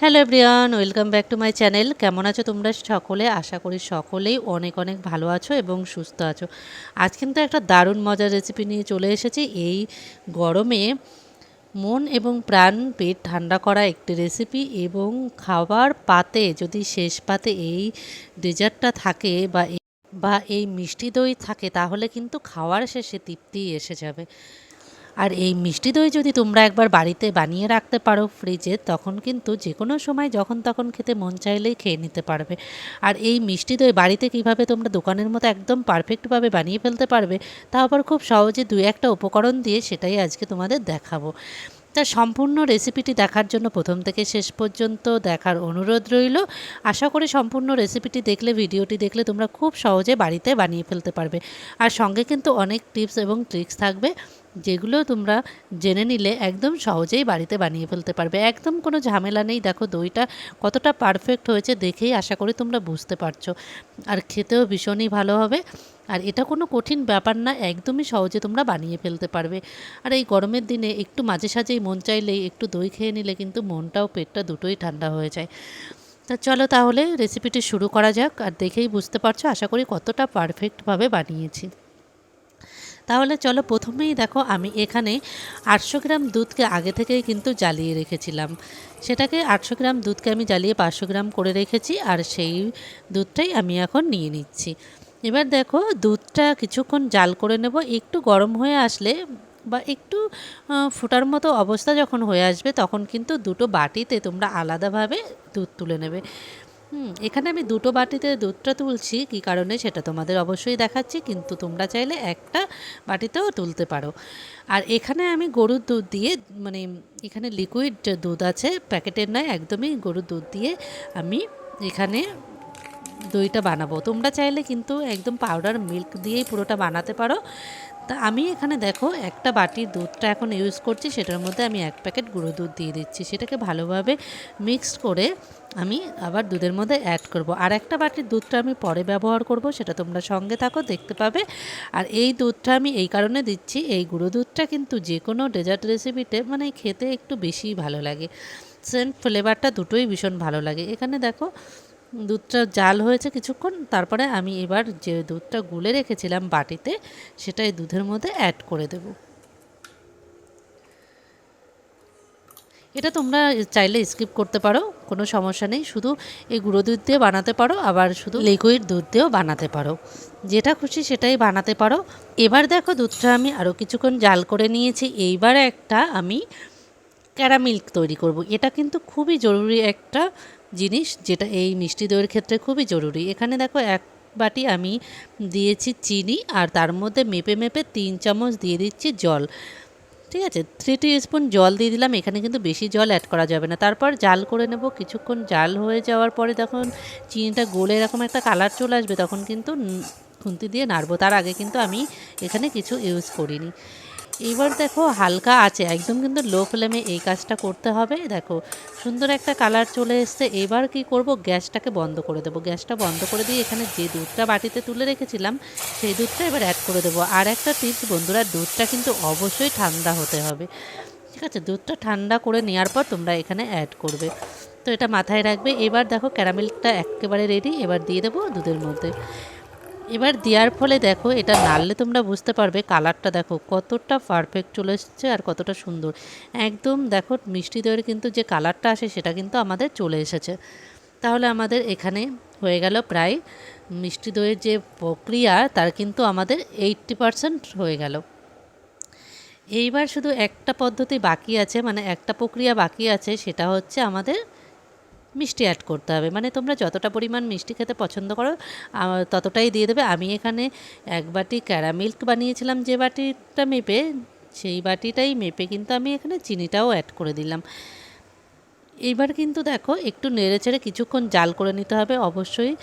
Hello everyone, welcome back to my channel. কেমন আছো তোমরা সকলে? আশা করি সকলেই অনেক অনেক ভালো আছো এবং সুস্থ আছো। আজ কিন্তু একটা দারুণ মজার রেসিপি নিয়ে চলে এসেছি। এই গরমে মন এবং প্রাণ পেট ঠান্ডা করা একটি রেসিপি, এবং খাবার পাতে যদি শেষ পাতে এই ডেজার্টটা থাকে বা এই মিষ্টি দই থাকে, তাহলে কিন্তু খাওয়ার শেষে তৃপ্তি এসে যাবে। আর এই মিষ্টি দই যদি তোমরা একবার বাড়িতে বানিয়ে রাখতে পারো ফ্রিজে, তখন কিন্তু যে কোনো সময় যখন তখন খেতে মন চাইলেই খেয়ে নিতে পারবে। আর এই মিষ্টি দই বাড়িতে কিভাবে তোমরা দোকানের মতো একদম পারফেক্টভাবে বানিয়ে ফেলতে পারবে, তা আবার খুব সহজে দু একটা উপকরণ দিয়ে, সেটাই আজকে তোমাদের দেখাবো। তা সম্পূর্ণ রেসিপিটি দেখার জন্য প্রথম থেকে শেষ পর্যন্ত দেখার অনুরোধ রইল। আশা করি সম্পূর্ণ রেসিপিটি দেখলে, ভিডিওটি দেখলে তোমরা খুব সহজে বাড়িতে বানিয়ে ফেলতে পারবে। আর সঙ্গে কিন্তু অনেক টিপস এবং ট্রিক্স থাকবে, যেগুলো তোমরা জেনে নিলে একদম সহজেই বাড়িতে বানিয়ে ফেলতে পারবে। একদম কোনো ঝামেলা নেই। দেখো দইটা কতটা পারফেক্ট হয়েছে দেখেই আশা করি তোমরা বুঝতে পারছো। আর খেতেও ভীষণই ভালো হবে। আর এটা কোনো কঠিন ব্যাপার না, একদমই সহজে তোমরা বানিয়ে ফেলতে পারবে। আর এই গরমের দিনে একটু মাঝে সাঝেই মন চাইলেই একটু দই খেয়ে নিলে কিন্তু মনটাও পেটটা দুটোই ঠান্ডা হয়ে যায়। তা চলো তাহলে রেসিপিটি শুরু করা যাক। আর দেখেই বুঝতে পারছো আশা করি কতটা পারফেক্টভাবে বানিয়েছি। তাহলে চলো, প্রথমেই দেখো আমি এখানে 800 গ্রাম দুধকে আগে থেকেই কিন্তু জ্বালিয়ে রেখেছিলাম। সেটাকে 800 গ্রাম দুধকে আমি জ্বালিয়ে 500 গ্রাম করে রেখেছি, আর সেই দুধটাই আমি এখন নিয়ে নিচ্ছি। এবার দেখো দুধটা কিছুক্ষণ জাল করে নেব। একটু গরম হয়ে আসলে বা একটু ফোটার মতো অবস্থা যখন হয়ে আসবে, তখন কিন্তু দুটো বাটিতে তোমরা আলাদাভাবে দুধ তুলে নেবে। এখানে আমি দুটো বাটিতে দুধটা তুলছি, কী কারণে সেটা তোমাদের অবশ্যই দেখাচ্ছি, কিন্তু তোমরা চাইলে একটা বাটিতেও তুলতে পারো। আর এখানে আমি গরুর দুধ দিয়ে, মানে এখানে লিকুইড দুধ আছে, প্যাকেটের নয়, একদমই গরুর দুধ দিয়ে আমি এখানে দইটা বানাবো। তোমরা চাইলে কিন্তু একদম পাউডার মিল্ক দিয়েই পুরোটা বানাতে পারো। তা আমি এখানে দেখো একটা বাটির দুধটা এখন ইউজ করছি, সেটার মধ্যে আমি 1 প্যাকেট গুঁড়ো দুধ দিয়ে দিচ্ছি। সেটাকে ভালোভাবে মিক্সড করে আমি আবার দুধের মধ্যে অ্যাড করব। আর একটা বাটির দুধটা আমি পরে ব্যবহার করব, সেটা তোমরা সঙ্গে থাকো, দেখতে পাবে। আর এই দুধটা আমি এই কারণে দিচ্ছি, এই গুঁড়ো দুধটা কিন্তু যে কোনো ডেজার্ট রেসিপিতে মানে খেতে একটু বেশিই ভালো লাগে। সেন্ট ফ্লেভারটা দুটোই ভীষণ ভালো লাগে। এখানে দেখো দুধটা জাল হয়েছে কিছুক্ষণ, তারপরে আমি এবার যে দুধটা গুলে রেখেছিলাম বাটিতে, সেটাই দুধের মধ্যে অ্যাড করে দেব। এটা তোমরা চাইলে স্কিপ করতে পারো, কোনো সমস্যা নেই। শুধু এই গুঁড়ো দুধ দিয়ে বানাতে পারো, আবার শুধু লিকুইড দুধ দিয়েও বানাতে পারো, যেটা খুশি সেটাই বানাতে পারো। এবার দেখো দুধটা আমি আরও কিছুক্ষণ জাল করে নিয়েছি। এইবার একটা আমি ক্যারামিল্ক তৈরি করব। এটা কিন্তু খুবই জরুরি একটা জিনিস, যেটা এই মিষ্টি দইয়ের ক্ষেত্রে খুবই জরুরি। এখানে দেখো 1 বাটি আমি দিয়েছি চিনি, আর তার মধ্যে মেপে মেপে 3 চামচ দিয়ে দিচ্ছি জল। ঠিক আছে, 3 টিস্পুন জল দিয়ে দিলাম। এখানে কিন্তু বেশি জল অ্যাড করা যাবে না। তারপর জাল করে নেব। কিছুক্ষণ জাল হয়ে যাওয়ার পরে তখন চিনিটা গলে এরকম একটা কালার চলে আসবে, তখন কিন্তু খুন্তি দিয়ে নাড়বো। তার আগে কিন্তু আমি এখানে কিছু ইউজ করিনি। এবার দেখো হালকা আছে, একদম কিন্তু লো ফ্লেমে এই কাজটা করতে হবে। দেখো সুন্দর একটা কালার চলে এসছে। এবার কি করব, গ্যাসটাকে বন্ধ করে দেবো। গ্যাসটা বন্ধ করে দিয়ে এখানে যে দুধটা বাটিতে তুলে রেখেছিলাম, সেই দুধটা এবার অ্যাড করে দেবো। আর একটা টিপস বন্ধুরা, দুধটা কিন্তু অবশ্যই ঠান্ডা হতে হবে। ঠিক আছে, দুধটা ঠান্ডা করে নেওয়ার পর তোমরা এখানে অ্যাড করবে, তো এটা মাথায় রাখবে। এবার দেখো ক্যারামেলটা একেবারে রেডি। এবার দিয়ে দেবো দুধের মধ্যে। এবার দেওয়ার ফলে দেখো এটা নাড়লে তোমরা বুঝতে পারবে, কালারটা দেখো কতটা পারফেক্ট চলে এসছে আর কতটা সুন্দর। একদম দেখো মিষ্টি দইয়ের কিন্তু যে কালারটা আসে, সেটা কিন্তু আমাদের চলে এসেছে। তাহলে আমাদের এখানে হয়ে গেল প্রায় মিষ্টি দইয়ের যে প্রক্রিয়া, তার কিন্তু আমাদের 80% হয়ে গেল। এইবার শুধু একটা পদ্ধতি বাকি আছে, মানে একটা প্রক্রিয়া বাকি আছে, সেটা হচ্ছে আমাদের মিষ্টি অ্যাড করতে হবে। মানে তোমরা যতটা পরিমাণ মিষ্টি খেতে পছন্দ করো ততটাই দিয়ে দেবে। আমি এখানে 1 বাটি ক্যারামিল্ক বানিয়েছিলাম, যে বাটিটা মেপে, সেই বাটিটাই মেপে কিন্তু আমি এখানে চিনিটাও অ্যাড করে দিলাম। এইবার কিন্তু দেখো একটু নেড়ে চেড়ে কিছুক্ষণ জাল করে নিতে হবে অবশ্যই,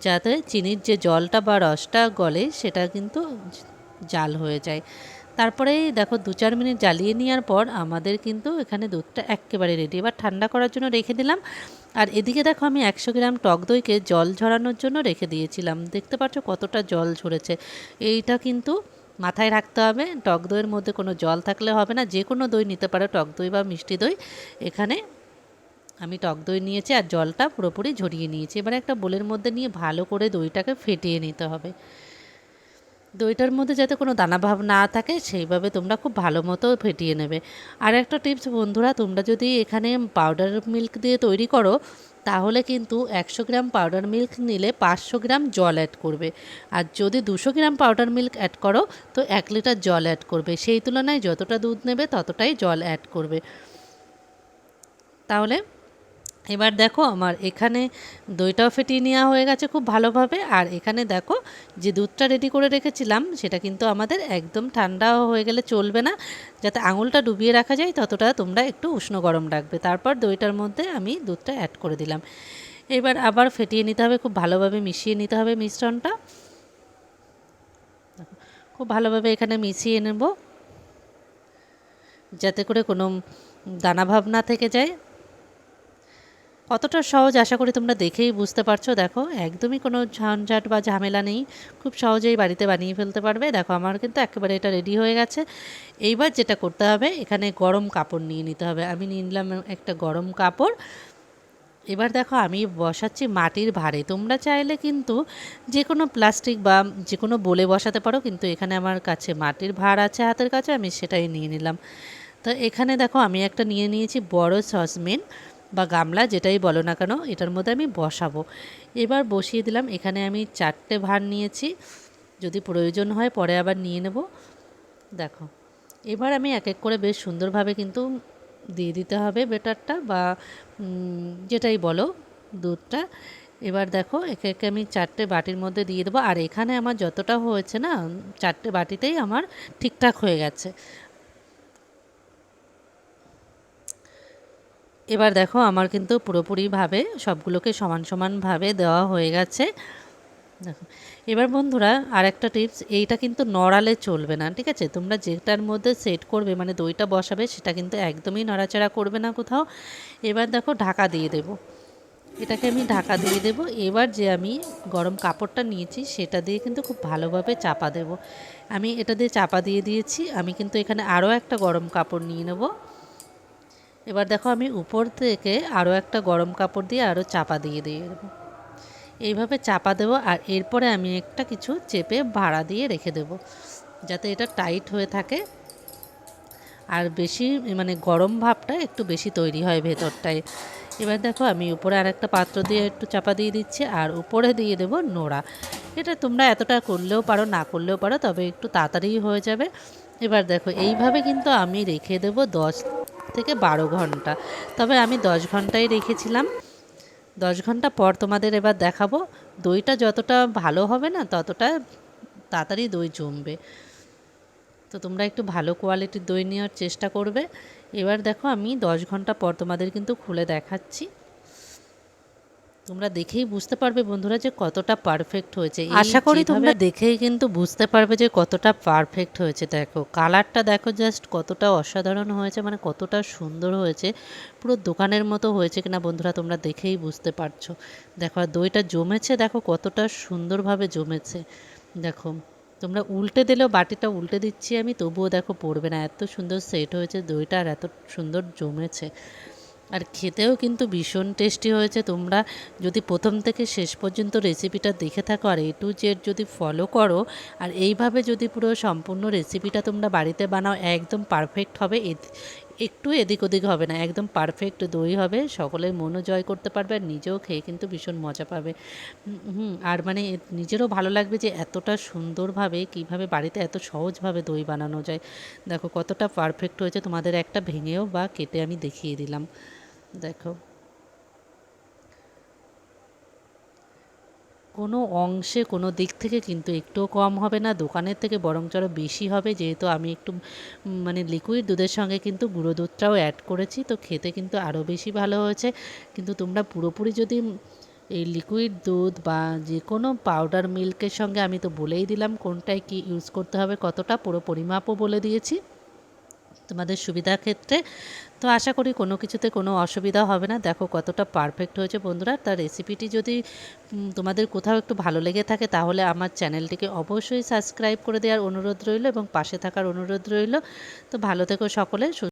যাতে চিনির যে জলটা বা রসটা গলে, সেটা কিন্তু জাল হয়ে যায়। তারপরে দেখো 2-4 মিনিট জ্বালিয়ে নেওয়ার পর আমাদের কিন্তু এখানে দুধটা একেবারে রেডি। এবার ঠান্ডা করার জন্য রেখে দিলাম। আর এদিকে দেখো আমি 100 গ্রাম টক দইকে জল ঝরানোর জন্য রেখে দিয়েছিলাম। দেখতে পাচ্ছ কতটা জল ঝরেছে। এইটা কিন্তু মাথায় রাখতে হবে, টক দইয়ের মধ্যে কোনো জল থাকলে হবে না। যে কোনো দই নিতে পারো, টক দই বা মিষ্টি দই। এখানে আমি টক দই নিয়েছি আর জলটা পুরোপুরি ঝরিয়ে নিয়েছি। এবার একটা বোলের মধ্যে নিয়ে ভালো করে দইটাকে ফেটিয়ে নিতে হবে। দইটার মধ্যে যাতে কোনো দানাভাব না থাকে সেইভাবে তোমরা খুব ভালো মতো ফেটিয়ে নেবে। আর একটা টিপস বন্ধুরা, তোমরা যদি এখানে পাউডার মিল্ক দিয়ে তৈরি করো তাহলে কিন্তু 100 গ্রাম পাউডার মিল্ক নিলে 500 গ্রাম জল অ্যাড করবে। আর যদি 200 গ্রাম পাউডার মিল্ক অ্যাড করো তো 1 লিটার জল অ্যাড করবে। সেই তুলনায় যতটা দুধ নেবে ততটাই জল অ্যাড করবে। তাহলে এবার দেখো আমার এখানে দইটাও ফেটিয়ে নেওয়া হয়ে গেছে খুব ভালোভাবে। আর এখানে দেখো যে দুধটা রেডি করে রেখেছিলাম সেটা কিন্তু আমাদের একদম ঠান্ডা হয়ে গেলে চলবে না, যাতে আঙুলটা ডুবিয়ে রাখা যায় ততটা তোমরা একটু উষ্ণ গরম রাখবে। তারপর দইটার মধ্যে আমি দুধটা অ্যাড করে দিলাম। এবার আবার ফেটিয়ে নিতে হবে, খুব ভালোভাবে মিশিয়ে নিতে হবে মিশ্রণটা। খুব ভালোভাবে এখানে মিশিয়ে নেব যাতে করে কোনো দানাভাব না থেকে যায়। কতটা সহজ আশা করি তোমরা দেখেই বুঝতে পারছো। দেখো একদমই কোনো ঝঞ্ঝাট বা ঝামেলা নেই, খুব সহজেই বাড়িতে বানিয়ে ফেলতে পারবে। দেখো আমার কিন্তু একেবারে এটা রেডি হয়ে গেছে। এইবার যেটা করতে হবে, এখানে গরম কাপড় নিয়ে নিতে হবে। আমি নিয়ে নিলাম একটা গরম কাপড়। এবার দেখো আমি বসাচ্ছি মাটির ভাঁড়ে। তোমরা চাইলে কিন্তু যে কোনো প্লাস্টিক বা যে কোনো বলে বসাতে পারো, কিন্তু এখানে আমার কাছে মাটির ভাঁড় আছে হাতের কাছে, আমি সেটাই নিয়ে নিলাম। তো এখানে দেখো আমি একটা নিয়ে নিয়েছি বড় সসপ্যান বা গামলা, যেটাই বলো না কেন, এটার মধ্যে আমি বসাবো। এবার বসিয়ে দিলাম। এখানে আমি 4টে ভাঁড় নিয়েছি, যদি প্রয়োজন হয় পরে আবার নিয়ে নেব। দেখো এবার আমি এক এক করে বেশ সুন্দরভাবে কিন্তু দিয়ে দিতে হবে বেটারটা বা যেটাই বলো দুধটা। এবার দেখো একে একে আমি 4টে বাটির মধ্যে দিয়ে দেবো। আর এখানে আমার যতটা হয়েছে না, 4টে বাটিতেই আমার ঠিকঠাক হয়ে গেছে। এবার দেখো আমার কিন্তু পুরোপুরিভাবে সবগুলোকে সমান সমানভাবে দেওয়া হয়ে গেছে। দেখো এবার বন্ধুরা আর একটা টিপস, এইটা কিন্তু নড়ালে চলবে না, ঠিক আছে? তোমরা যেটার মধ্যে সেট করবে মানে দইটা বসাবে সেটা কিন্তু একদমই নড়াচড়া করবে না কোথাও। এবার দেখো ঢাকা দিয়ে দেব, এটাকে আমি ঢাকা দিয়ে দেব। এবার যে আমি গরম কাপড়টা নিয়েছি সেটা দিয়ে কিন্তু খুব ভালোভাবে চাপা দেব। আমি এটা দিয়ে চাপা দিয়ে দিয়েছি। আমি কিন্তু এখানে আরও একটা গরম কাপড় নিয়ে নেব। এবার দেখো আমি উপর থেকে আরও একটা গরম কাপড় দিয়ে আরও চাপা দিয়ে দেবো। এইভাবে চাপা দেবো। আর এরপরে আমি একটা কিছু চেপে ভাড়া দিয়ে রেখে দেবো যাতে এটা টাইট হয়ে থাকে আর বেশি মানে গরম ভাবটা একটু বেশি তৈরি হয় ভেতরটায়। এবার দেখো আমি উপরে আর একটা পাত্র দিয়ে একটু চাপা দিয়ে দিচ্ছি আর উপরে দিয়ে দেবো নোড়া। এটা তোমরা এতটা করলেও পারো, না করলেও পারো, তবে একটু তাড়াতাড়ি হয়ে যাবে। এবার দেখো এইভাবে কিন্তু আমি রেখে দেবো 10 থেকে 12 ঘন্টা। তবে আমি 10 ঘন্টাই রেখেছিলাম। 10 ঘন্টা পর তোমাদের এবার দেখাবো। দইটা যতটা ভালো হবে না ততটা তাড়াতাড়ি দই জমবে। তো তোমরা একটু ভালো কোয়ালিটির দই নেওয়ার চেষ্টা করবে। এবার দেখো আমি 10 ঘন্টা পর তোমাদের কিন্তু খুলে দেখাচ্ছি। তোমরা দেখেই বুঝতে পারবে বন্ধুরা যে কতটা পারফেক্ট হয়েছে। আশা করি তোমরা দেখেই কিন্তু বুঝতে পারবে যে কতটা পারফেক্ট হয়েছে। দেখো কালারটা দেখো জাস্ট কতটা অসাধারণ হয়েছে, মানে কতটা সুন্দর হয়েছে, পুরো দোকানের মতো হয়েছে কিনা বন্ধুরা তোমরা দেখেই বুঝতে পারছো। দেখো আর দইটা জমেছে, দেখো কতটা সুন্দরভাবে জমেছে। দেখো তোমরা উল্টে দিলেও, বাটিটা উল্টে দিচ্ছি আমি তবুও দেখো পড়বে না, এত সুন্দর সেট হয়েছে দইটা আর এত সুন্দর জমেছে। আর খেতেও কিন্তু ভীষণ টেস্টি হয়েছে। তোমরা যদি প্রথম থেকে শেষ পর্যন্ত রেসিপিটা দেখে থাকো আর A to Z যদি ফলো করো আর এইভাবে যদি পুরো সম্পূর্ণ রেসিপিটা তোমরা বাড়িতে বানাও, একদম পারফেক্ট হবে। একটু এদিক ওদিক হবে না, একদম পারফেক্ট দই হবে। সকলের মনও জয় করতে পারবে আর নিজেও খেয়ে কিন্তু ভীষণ মজা পাবে। আর মানে নিজেরও ভালো লাগবে যে এতটা সুন্দরভাবে কিভাবে বাড়িতে এত সহজভাবে দই বানানো যায়। দেখো কতটা পারফেক্ট হয়েছে, তোমাদের একটা ভেঙেও বা কেটে আমি দেখিয়ে দিলাম। দেখো কোনো অংশে কোনো দিক থেকে কিন্তু একটুও কম হবে না, দোকানের থেকে বরঞ্চ আরও বেশি হবে, যেহেতু আমি একটু মানে লিকুইড দুধের সঙ্গে কিন্তু গুঁড়ো দুধটাও অ্যাড করেছি, তো খেতে কিন্তু আরও বেশি ভালো হয়েছে। কিন্তু তোমরা পুরোপুরি যদি এই লিকুইড দুধ বা যে কোনো পাউডার মিল্কের সঙ্গে, আমি তো বলেই দিলাম কোনটায় কি ইউজ করতে হবে, কতটা পুরো পরিমাপও বলে দিয়েছি তোমাদের সুবিধার ক্ষেত্রে। তো আশা করি কোনো কিছুতে কোনো অসুবিধা হবে না। দেখো কতটা পারফেক্ট হয়েছে বন্ধুরা। তার রেসিপিটি যদি তোমাদের কোথাও একটু ভালো লেগে থাকে তাহলে আমার চ্যানেলটিকে অবশ্যই সাবস্ক্রাইব করে দেওয়ার অনুরোধ রইল এবং পাশে থাকার অনুরোধ রইল। তো ভালো থেকো সকলে।